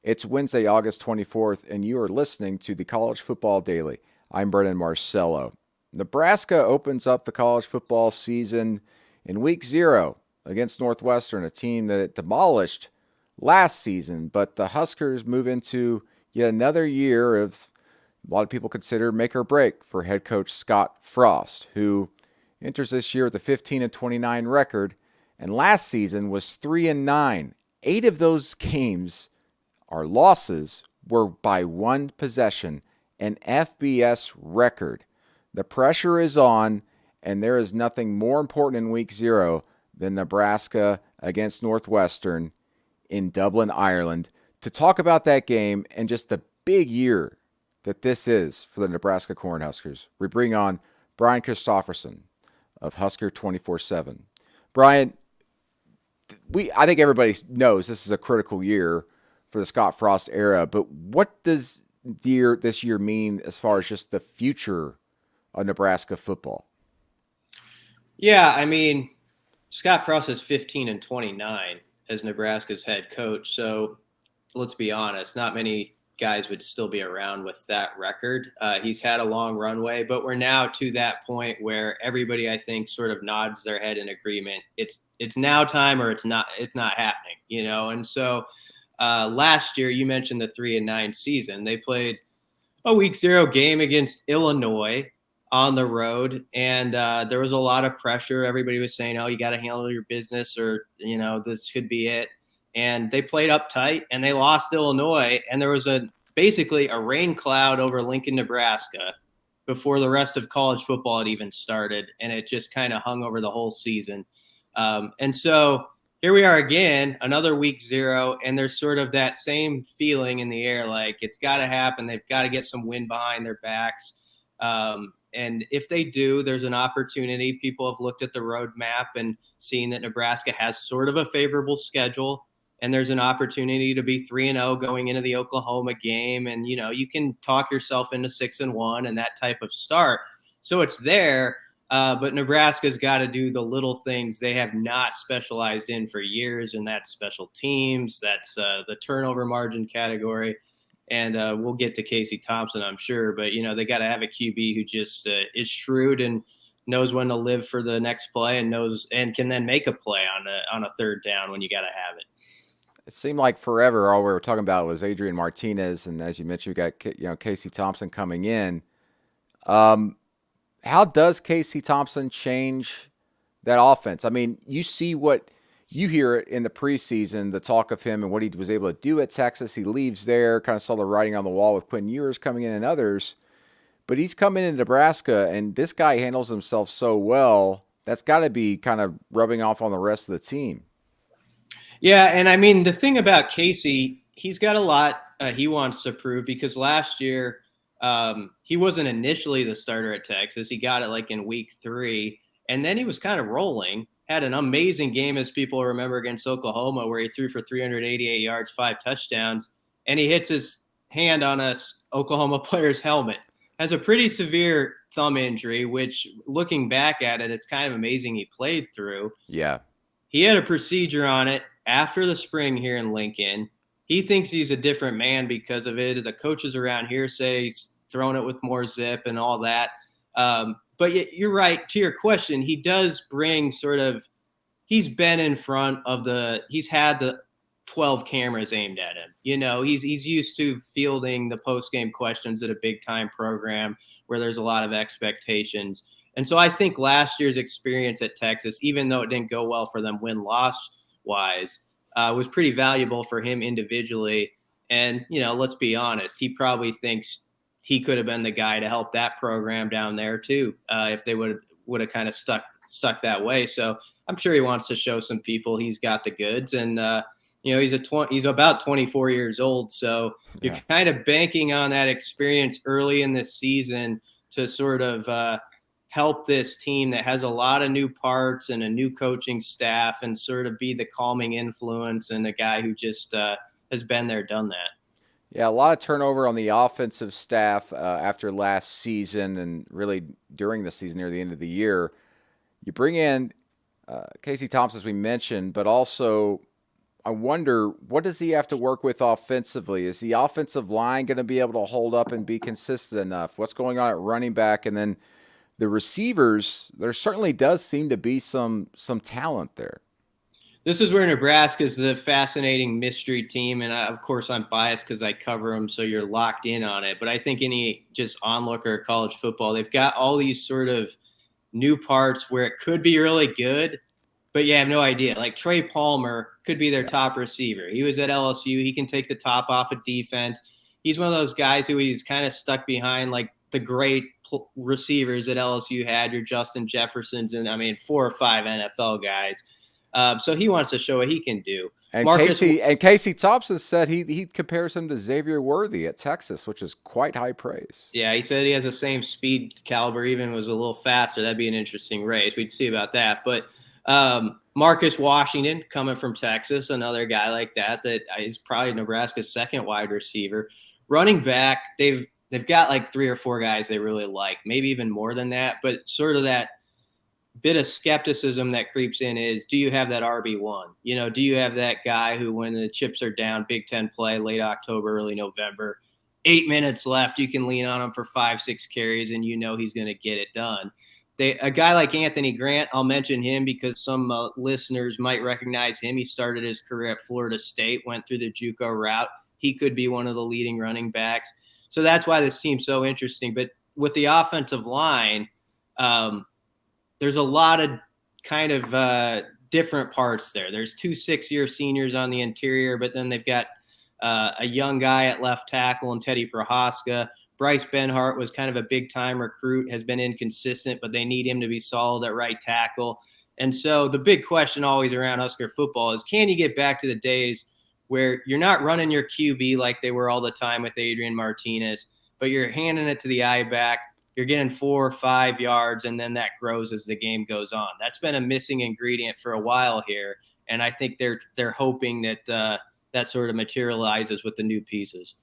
It's Wednesday, August 24th, and you are listening to the College Football Daily. I'm Brennan Marcello. Nebraska opens up the college football season in week 0 against Northwestern, a team that it demolished last season, but the Huskers move into yet another year of a lot of people consider make or break for head coach Scott Frost, who enters this year with a 15-29 record, and last season was 3-9. 8 of those games, our losses, were by one possession, an FBS record. The pressure is on, and there is nothing more important in week 0 than Nebraska against Northwestern in Dublin, Ireland. To talk about that game and just the big year that this is for the Nebraska Cornhuskers, we bring on Brian Christopherson of Husker247. Brian, I think everybody knows this is a critical year for the Scott Frost era, but what does this year mean as far as just the future of Nebraska football? Yeah, I mean, Scott Frost is 15-29 as Nebraska's head coach. So let's be honest, not many guys would still be around with that record. He's had a long runway, but we're now to that point where everybody, I think, sort of nods their head in agreement. It's now time, or it's not happening, And so last year, you mentioned the 3-9 season. They played a week 0 game against Illinois on the road, and there was a lot of pressure. Everybody was saying, "Oh, you got to handle your business, or this could be it." And they played uptight, and they lost Illinois. And there was basically a rain cloud over Lincoln, Nebraska, before the rest of college football had even started, and it just kind of hung over the whole season. And so here we are again, another week 0, and there's sort of that same feeling in the air, like it's got to happen. They've got to get some wind behind their backs. And if they do, there's an opportunity. People have looked at the roadmap and seen that Nebraska has sort of a favorable schedule, and there's an opportunity to be 3-0 going into the Oklahoma game. And, you can talk yourself into 6-1 and that type of start. So it's there. But Nebraska's got to do the little things they have not specialized in for years, and that's special teams. That's the turnover margin category. And we'll get to Casey Thompson, I'm sure. But, they got to have a QB who just is shrewd and knows when to live for the next play, and can then make a play on a third down when you got to have it. It seemed like forever all we were talking about was Adrian Martinez, and as you mentioned, we got Casey Thompson coming in. How does Casey Thompson change that offense? I mean, you see what you hear it in the preseason, the talk of him and what he was able to do at Texas. He leaves there, kind of saw the writing on the wall with Quinn Ewers coming in and others. But he's coming into Nebraska, and this guy handles himself so well. That's got to be kind of rubbing off on the rest of the team. Yeah, and I mean, the thing about Casey, he's got a lot he wants to prove, because last year he wasn't initially the starter at Texas. He got it like in week 3, and then he was kind of rolling. Had an amazing game, as people remember, against Oklahoma, where he threw for 388 yards, 5 touchdowns, and he hits his hand on a Oklahoma player's helmet. Has a pretty severe thumb injury, which, looking back at it, it's kind of amazing he played through. Yeah. He had a procedure on it after the spring here in Lincoln. He thinks he's a different man because of it. The coaches around here say he's throwing it with more zip and all that. But you're right. To your question, he does bring he's been in front of he's had the 12 cameras aimed at him. He's used to fielding the post-game questions at a big-time program where there's a lot of expectations. And so I think last year's experience at Texas, even though it didn't go well for them win-loss wise, was pretty valuable for him individually. And, let's be honest, he probably thinks he could have been the guy to help that program down there too, if they would have kind of stuck that way. So I'm sure he wants to show some people he's got the goods. And, he's about 24 years old. So you're kind of banking on that experience early in this season to sort of help this team that has a lot of new parts and a new coaching staff, and sort of be the calming influence and a guy who just has been there, done that. Yeah, a lot of turnover on the offensive staff after last season, and really during the season near the end of the year. You bring in Casey Thompson, as we mentioned, but also I wonder, what does he have to work with offensively? Is the offensive line going to be able to hold up and be consistent enough? What's going on at running back? And then the receivers, there certainly does seem to be some talent there. This is where Nebraska is the fascinating mystery team. And of course, I'm biased because I cover them, so you're locked in on it. But I think any just onlooker at college football, they've got all these sort of new parts where it could be really good, but you have no idea. Like Trey Palmer could be their top receiver. He was at LSU. He can take the top off of defense. He's one of those guys who he's kind of stuck behind like the great receivers that LSU had, your Justin Jeffersons, and 4 or 5 NFL guys. So he wants to show what he can do. And Casey Thompson said he compares him to Xavier Worthy at Texas, which is quite high praise. Yeah, he said he has the same speed caliber, even was a little faster. That'd be an interesting race. We'd see about that. But Marcus Washington, coming from Texas, another guy like that is probably Nebraska's second wide receiver. Running back, they've got like 3 or 4 guys they really like, maybe even more than that. But sort of that bit of skepticism that creeps in is, do you have that RB1? Do you have that guy who, when the chips are down, Big Ten play, late October, early November, 8 minutes left, you can lean on him for 5-6 carries and he's going to get it done. A guy like Anthony Grant, I'll mention him because some listeners might recognize him. He started his career at Florida State, went through the JUCO route. He could be one of the leading running backs. So that's why this team's so interesting. But with the offensive line, there's a lot of kind of different parts there. There's 2 6-year seniors on the interior, but then they've got a young guy at left tackle and Teddy Prohaska. Bryce Benhart was kind of a big-time recruit, has been inconsistent, but they need him to be solid at right tackle. And so the big question always around Husker football is, can you get back to the days where you're not running your QB like they were all the time with Adrian Martinez, but you're handing it to the I-back, you're getting 4 or 5 yards, and then that grows as the game goes on. That's been a missing ingredient for a while here, and I think they're hoping that that sort of materializes with the new pieces.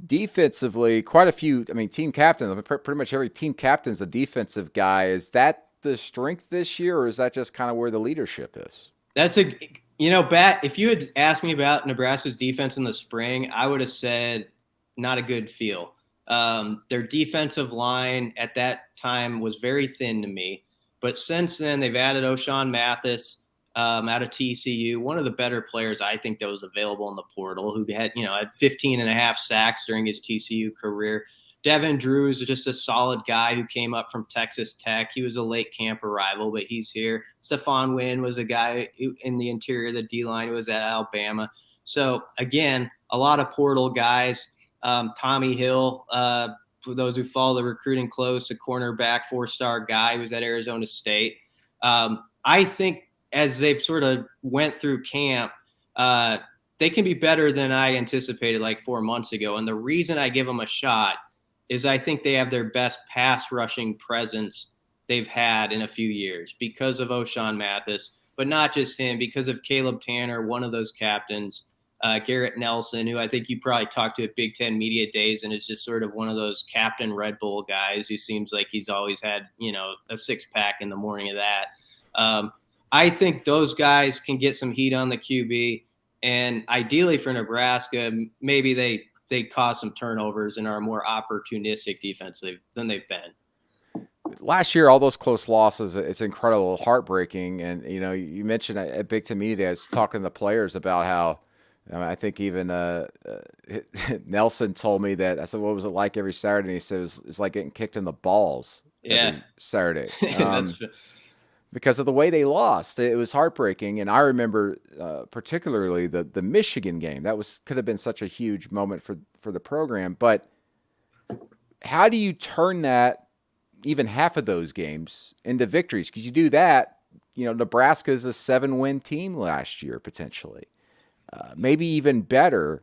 Defensively, quite a few. Team captain. Pretty much every team captain's a defensive guy. Is that the strength this year, or is that just kind of where the leadership is? That's if you had asked me about Nebraska's defense in the spring, I would have said not a good feel. Their defensive line at that time was very thin to me, but since then they've added O'Shawn Mathis out of TCU, one of the better players I think that was available in the portal, who had 15.5 sacks during his TCU career. Devin Drew is just a solid guy who came up from Texas Tech. He was a late camp arrival, but he's here. Stephon Wynn was a guy in the interior of the D-line who was at Alabama. So, again, a lot of portal guys. Tommy Hill, for those who follow the recruiting close, a cornerback, 4-star guy who was at Arizona State. I think as they've sort of went through camp, they can be better than I anticipated like 4 months ago. And the reason I give them a shot is I think they have their best pass rushing presence they've had in a few years because of O'Shawn Mathis, but not just him, because of Caleb Tanner, one of those captains, Garrett Nelson, who I think you probably talked to at Big Ten Media Days and is just sort of one of those Captain Red Bull guys who seems like he's always had, a 6-pack in the morning of that. I think those guys can get some heat on the QB, and ideally for Nebraska, maybe they cause some turnovers and are a more opportunistic defense than they've been. Last year, all those close losses, it's incredible, heartbreaking. And, you mentioned at Big Ten Media Day, I was talking to the players about how, I think even Nelson told me that. I said, what was it like every Saturday? And he said, it's like getting kicked in the balls every Saturday. Because of the way they lost. It was heartbreaking. And I remember particularly the Michigan game. That could have been such a huge moment for the program. But how do you turn that, even half of those games, into victories? Because you do that, Nebraska is a 7-win team last year, potentially. Maybe even better.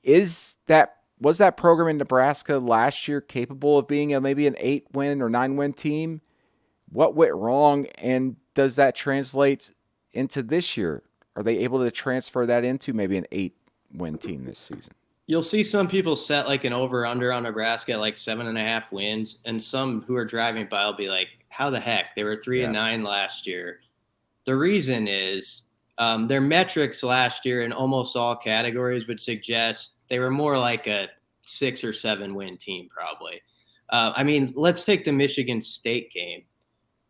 Was that program in Nebraska last year capable of being maybe an 8-win or 9-win team? What went wrong, and does that translate into this year? Are they able to transfer that into maybe an 8-win team this season? You'll see some people set like an over-under on Nebraska at like 7.5 wins, and some who are driving by will be like, how the heck? They were 3-9 last year. The reason is Their metrics last year in almost all categories would suggest they were more like a 6 or 7 win team, probably. I mean, let's take the Michigan State game.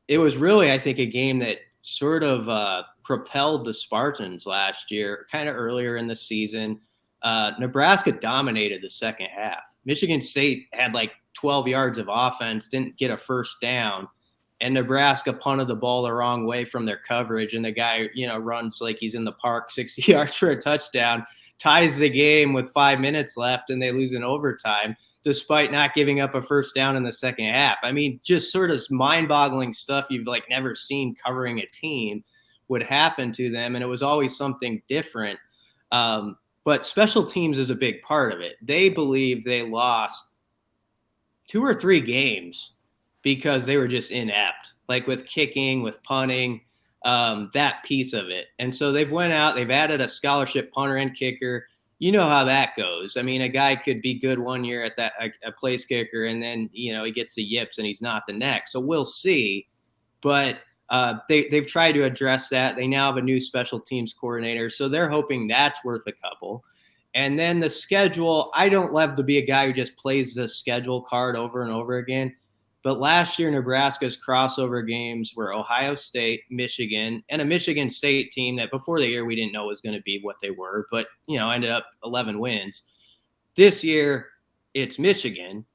It was really, I think, a game that sort of propelled the Spartans last year, kind of earlier in the season. Nebraska dominated the second half. Michigan State had like 12 yards of offense, didn't get a first down, and Nebraska punted the ball the wrong way from their coverage, and the guy, runs like he's in the park 60 yards for a touchdown, ties the game with 5 minutes left, and they lose in overtime despite not giving up a first down in the second half. I mean, just sort of mind-boggling stuff you've like never seen covering a team would happen to them, and it was always something different. But special teams is a big part of it. They believe they lost 2 or 3 games because they were just inept, like with kicking, with punting, that piece of it. And so they've went out, they've added a scholarship punter and kicker. You know how that goes. I mean, a guy could be good one year at that a place kicker, and then he gets the yips and he's not the next. So we'll see. But they've tried to address that. They now have a new special teams coordinator, so they're hoping that's worth a couple. And then the schedule, I don't love to be a guy who just plays the schedule card over and over again. But last year, Nebraska's crossover games were Ohio State, Michigan, and a Michigan State team that before the year we didn't know was going to be what they were, but, ended up 11 wins. This year, it's Michigan,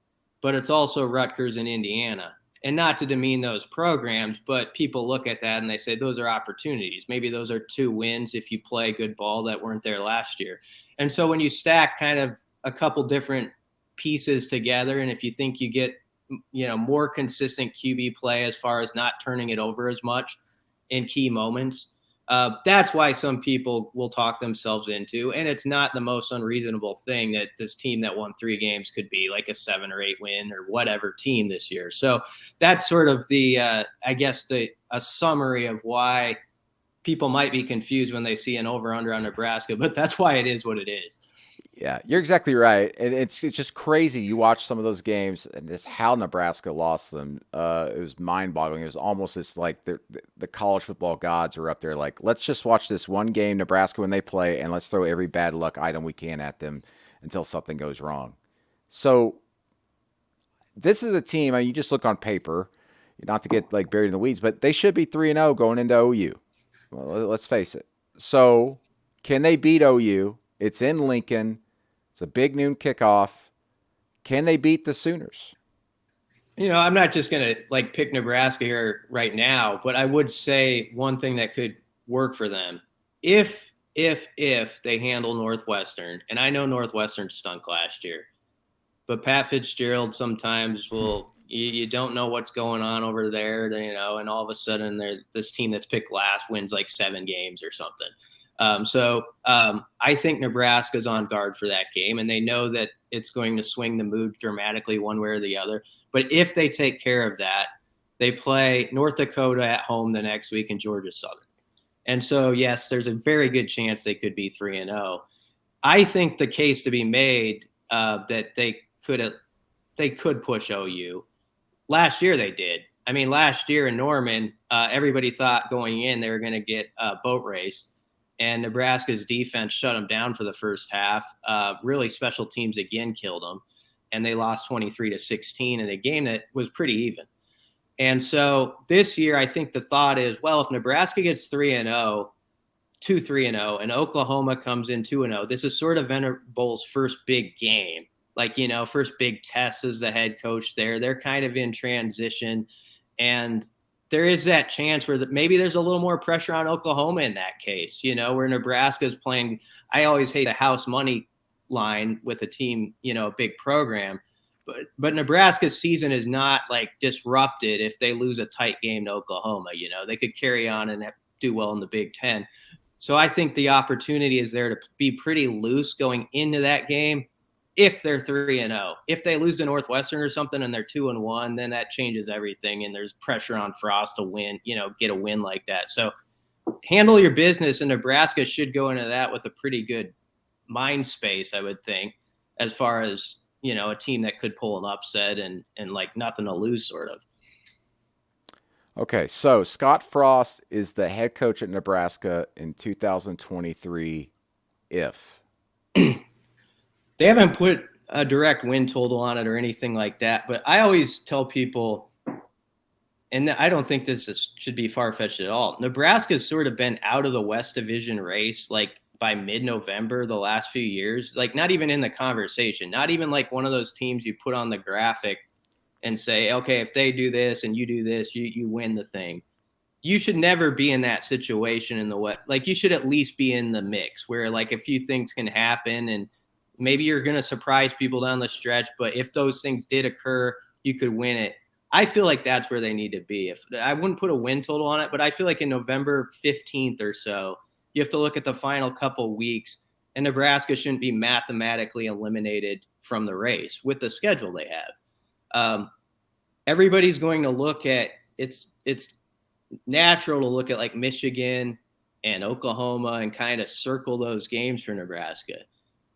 but it's also Rutgers and Indiana. And not to demean those programs, but people look at that and they say those are opportunities. Maybe those are 2 wins if you play good ball that weren't there last year. And so when you stack kind of a couple different pieces together, and if you think you get more consistent QB play as far as not turning it over as much in key moments, that's why some people will talk themselves into, and it's not the most unreasonable thing that this team that won 3 games could be like a 7 or 8 win or whatever team this year. So that's sort of the, a summary of why people might be confused when they see an over-under on Nebraska, but that's why it is what it is. Yeah, you're exactly right. And it's just crazy. You watch some of those games and just how Nebraska lost them. It was mind-boggling. It was almost as like the college football gods are up there like, let's just watch this one game, Nebraska, when they play, and let's throw every bad luck item we can at them until something goes wrong. So this is a team, I mean, you just look on paper, not to get like buried in the weeds, but they should be 3-0 going into OU. Well, let's face it. So can they beat OU? It's in Lincoln. It's a big noon kickoff. Can they beat the Sooners? I'm not just going to like pick Nebraska here right now, but I would say one thing that could work for them if they handle Northwestern, and I know Northwestern stunk last year, but Pat Fitzgerald sometimes you don't know what's going on over there, and all of a sudden this team that's picked last wins like 7 games or something. So I think Nebraska's on guard for that game, and they know that it's going to swing the mood dramatically one way or the other. But if they take care of that, they play North Dakota at home the next week and Georgia Southern. And so, yes, there's a very good chance they could be 3-0. I think the case to be made that they could push OU. Last year they did. I mean, last year in Norman, everybody thought going in they were going to get a boat race. And Nebraska's defense shut them down for the first half. Really, special teams again killed them, and they lost 23-16 in a game that was pretty even. And so this year, I think the thought is, well, if Nebraska gets 3-0, 2-3-0, and Oklahoma comes in 2-0, this is sort of Venables' first big game. Like, first big test as the head coach there. They're kind of in transition, and there is that chance where maybe there's a little more pressure on Oklahoma in that case, where Nebraska's playing. I always hate the house money line with a team, a big program, but Nebraska's season is not like disrupted if they lose a tight game to Oklahoma. They could carry on and do well in the Big Ten. So I think the opportunity is there to be pretty loose going into that game. If they're 3-0, if they lose to Northwestern or something and they're 2-1, then that changes everything. And there's pressure on Frost to win, get a win like that. So handle your business, and Nebraska should go into that with a pretty good mind space, I would think, as far as, a team that could pull an upset and like nothing to lose sort of. Okay, so Scott Frost is the head coach at Nebraska in 2023 if. They haven't put a direct win total on it or anything like that, but I always tell people, and I don't think should be far-fetched at all. Nebraska's sort of been out of the West Division race like by mid-November the last few years, like not even in the conversation, not even like one of those teams you put on the graphic and say, okay, if they do this and you do this, you win the thing. You should never be in that situation in the West. Like you should at least be in the mix where like a few things can happen and maybe you're going to surprise people down the stretch, but if those things did occur, you could win it. I feel like that's where they need to be. If I wouldn't put a win total on it, but I feel like in November 15th or so, you have to look at the final couple weeks, and Nebraska shouldn't be mathematically eliminated from the race with the schedule they have. Everybody's going to look at it's natural to look at like Michigan and Oklahoma and kind of circle those games for Nebraska.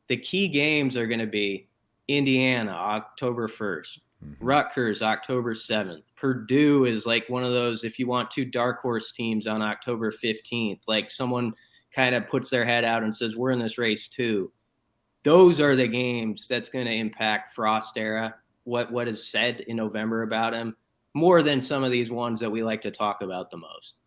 The key games are going to be Indiana, October 1st, Rutgers, October 7th. Purdue is like one of those, if you want two dark horse teams on October 15th, like someone kind of puts their head out and says, we're in this race too. Those are the games that's going to impact Frost era, what is said in November about him, more than some of these ones that we like to talk about the most.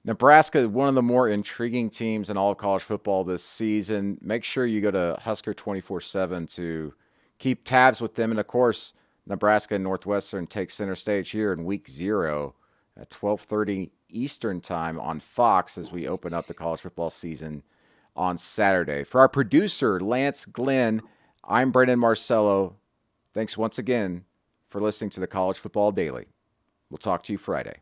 Nebraska is one of the more intriguing teams in all of college football this season. Make sure you go to Husker247 to keep tabs with them. And, of course, Nebraska and Northwestern take center stage here in Week 0 at 12:30 Eastern Time on Fox as we open up the college football season on Saturday. For our producer, Lance Glenn, I'm Brendan Marcello. Thanks once again for listening to the College Football Daily. We'll talk to you Friday.